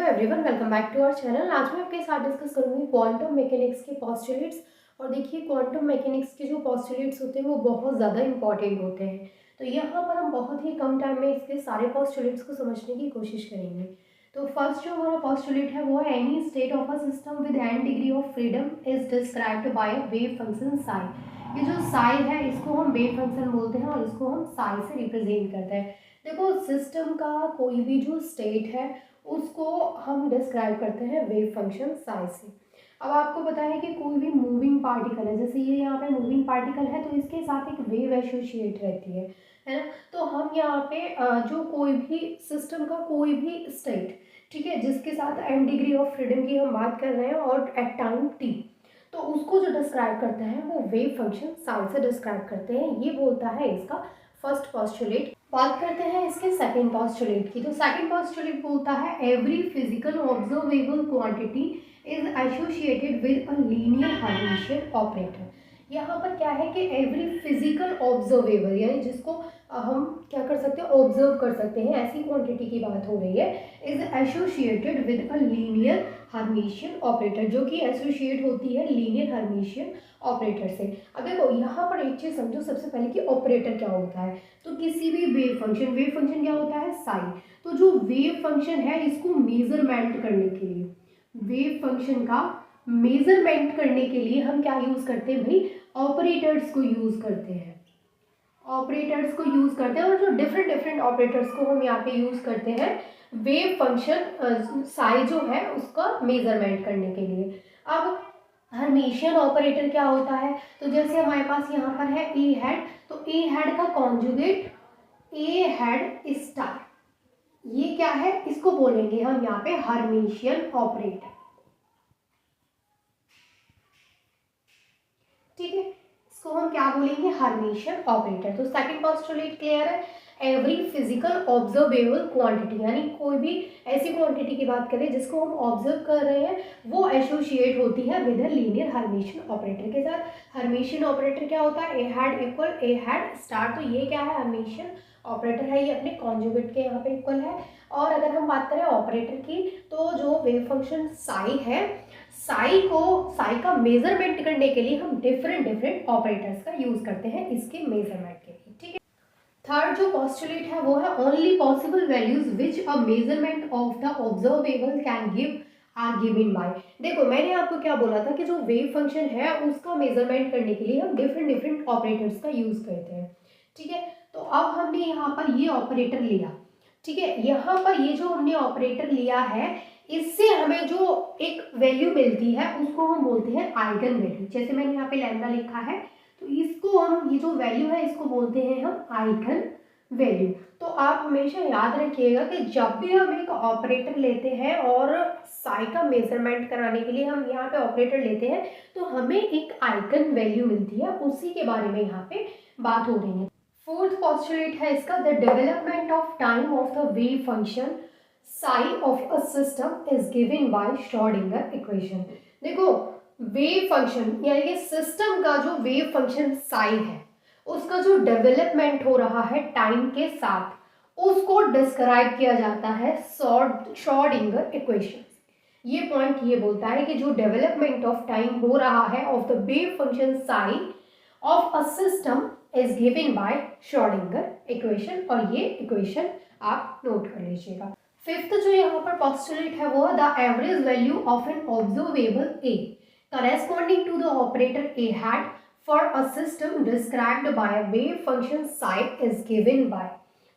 Everyone, welcome back to our channel. आज मैं आपके साथ डिस्कस करूंगी क्वांटम मैकेनिक्स के पोस्टुलेट्स। और देखिए, क्वांटम मैकेनिक्स के जो पोस्टुलेट्स होते हैं वो बहुत ज़्यादा इंपॉर्टेंट होते हैं। तो यहाँ पर हम बहुत ही कम टाइम में इसके सारे पोस्टुलेट्स को समझने की कोशिश करेंगे। तो फर्स्ट जो हमारा पोस्टुलेट है वो है any state of a system with n degree of freedom is described bye a wave function psi. ये जो साई है इसको हम वेव फंक्शन बोलते हैं और इसको हम साई से रिप्रेजेंट करते हैं। देखो, सिस्टम का कोई भी जो स्टेट है उसको हम डिस्क्राइब करते हैं वेव फंक्शन साई से। अब आपको पता है कि कोई भी मूविंग पार्टिकल है, जैसे ये यहाँ पे मूविंग पार्टिकल है तो इसके साथ एक वेव एसोसिएट रहती है ना। तो हम यहाँ पे जो कोई भी सिस्टम का कोई भी स्टेट, ठीक है, जिसके साथ n डिग्री ऑफ फ्रीडम की हम बात कर रहे हैं और एट टाइम t, तो उसको जो डिस्क्राइब करते हैं वो वेव फंक्शन साई से डिस्क्राइब करते हैं। ये बोलता है इसका फर्स्ट पोस्टुलेट। बात करते हैं इसके सेकंड पोस्टुलेट की। तो सेकंड पोस्टुलेट बोलता है every physical observable quantity is associated with a linear Hermitian operator. यहाँ पर क्या है कि एवरी फिजिकल ऑब्जर्वेबल यानी जिसको हम क्या कर सकते हैं, ऑब्जर्व कर सकते हैं, ऐसी क्वांटिटी की बात हो रही है, is associated with a linear Hermitian operator, जो कि एसोसिएट होती है लीनियर हर्मिशियन ऑपरेटर से। अब देखो यहाँ पर एक चीज समझो सबसे पहले कि ऑपरेटर क्या होता है। तो किसी भी वेव फंक्शन क्या होता है, साई। तो जो वेव फंक्शन है इसको मेजरमेंट करने के लिए, वेव फंक्शन का मेजरमेंट करने के लिए हम क्या यूज करते हैं भाई, ऑपरेटर्स को यूज करते हैं। ऑपरेटर्स को यूज करते हैं और जो डिफरेंट ऑपरेटर्स को हम यहाँ पे यूज करते हैं वेव फंक्शन साई जो है उसका मेजरमेंट करने के लिए। अब हर्मिशियन ऑपरेटर क्या होता है, तो जैसे हमारे पास यहाँ पर है ए हेड, तो ए हेड का कॉन्जुगेट ए हेड स्टार, ये क्या है, इसको बोलेंगे हम यहाँ पे हर्मिशियन ऑपरेटर। ठीक है, इसको हम क्या बोलेंगे, हर्मिशियन ऑपरेटर। तो सेकंड पोस्टुलेट क्लियर है, एवरी फिजिकल ऑब्जर्वेबल क्वांटिटी, यानी कोई भी ऐसी क्वांटिटी की बात करें जिसको हम ऑब्जर्व कर रहे हैं वो एसोसिएट होती है with a linear Hermitian operator के साथ। हर्मिशियन ऑपरेटर क्या होता है, ए हेड इक्वल ए हेड स्टार। तो ये क्या है, हर्मिशियन ऑपरेटर है, ये अपने कॉन्जुगेट के यहाँ पे इक्वल है। और अगर हम बात करें ऑपरेटर की, तो जो वेव फंक्शन साई है, साई का मेजरमेंट करने के लिए हम डिफरेंट ऑपरेटर्स का यूज करते हैं इसके मेजरमेंट के लिए। ठीक है, थर्ड जो पोस्टुलेट है वो है only possible values which a measurement of the observable can give are given by. देखो, मैंने आपको क्या बोला था कि जो वेव फंक्शन है उसका मेजरमेंट करने के लिए हम डिफरेंट ऑपरेटर्स का यूज करते हैं। ठीक है, तो अब हमने यहाँ पर ये ऑपरेटर लिया। ठीक है, यहाँ पर ये जो हमने ऑपरेटर लिया है इससे हमें जो एक वैल्यू मिलती है उसको हम बोलते हैं आइगन वैल्यू। जैसे मैंने यहाँ पे लैम्डा लिखा है तो इसको हम, ये जो वैल्यू है इसको बोलते हैं हम आइगन वैल्यू। तो आप हमेशा याद रखिएगा कि जब भी हम एक ऑपरेटर लेते हैं और साई का मेजरमेंट कराने के लिए हम यहाँ पे ऑपरेटर लेते हैं तो हमें एक आइगन वैल्यू मिलती है, उसी के बारे में यहाँ पे बात हो रही है। फोर्थ पोस्टुलेट है इसका, the development of time of the wave function sigh of a system is given by Schrodinger equation. देखो, वेव फंक्शन यानी कि सिस्टम का जो वेव फंक्शन साई है उसका जो डेवलपमेंट हो रहा है टाइम के साथ उसको डिस्क्राइब किया जाता है श्रोडिंगर इक्वेशन। ये पॉइंट ये बोलता है कि जो डेवलपमेंट ऑफ टाइम हो रहा है of the wave function sigh of a system is given by Schrodinger equation, और ये इक्वेशन आप नोट कर लीजिएगा। फिफ्थ जो यहाँ पर पोस्टुलेट है वो the average value of an observable a corresponding to the operator a hat for a system described by a wave function psi is given by।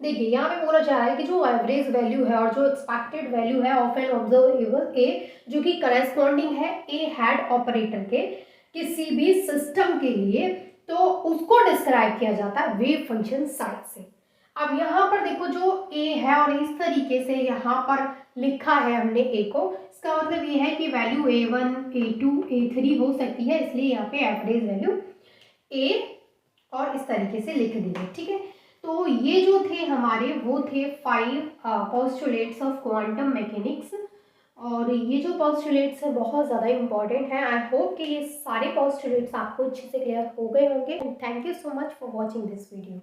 देखिए, यहाँ पे बोला जा रहा है कि जो एवरेज वैल्यू है और जो एक्सपेक्टेड वैल्यू है ऑफ एन ऑब्जर्वेबल ए, जो कि करस्पॉन्डिंग है ए हैड ऑपरेटर के किसी भी सिस्टम के लिए, तो उसको डिस्क्राइब किया जाता है वेव फंक्शन साई से। अब यहाँ पर देखो, जो ए है और इस तरीके से यहाँ पर लिखा है हमने ए को, इसका मतलब ये है कि वैल्यू A1, A2, A3 हो सकती है, इसलिए यहाँ पे एवरेज वैल्यू ए और इस तरीके से लिख दी है। ठीक है, तो ये जो थे हमारे वो थे 5 पोस्टुलेट्स ऑफ क्वांटम मैकेनिक्स, और ये जो पोस्टुलेट्स है बहुत ज़्यादा इंपॉर्टेंट है। आई होप कि ये सारे पोस्टुलेट्स आपको अच्छे से क्लियर हो गए होंगे। Thank you so much for watching this video.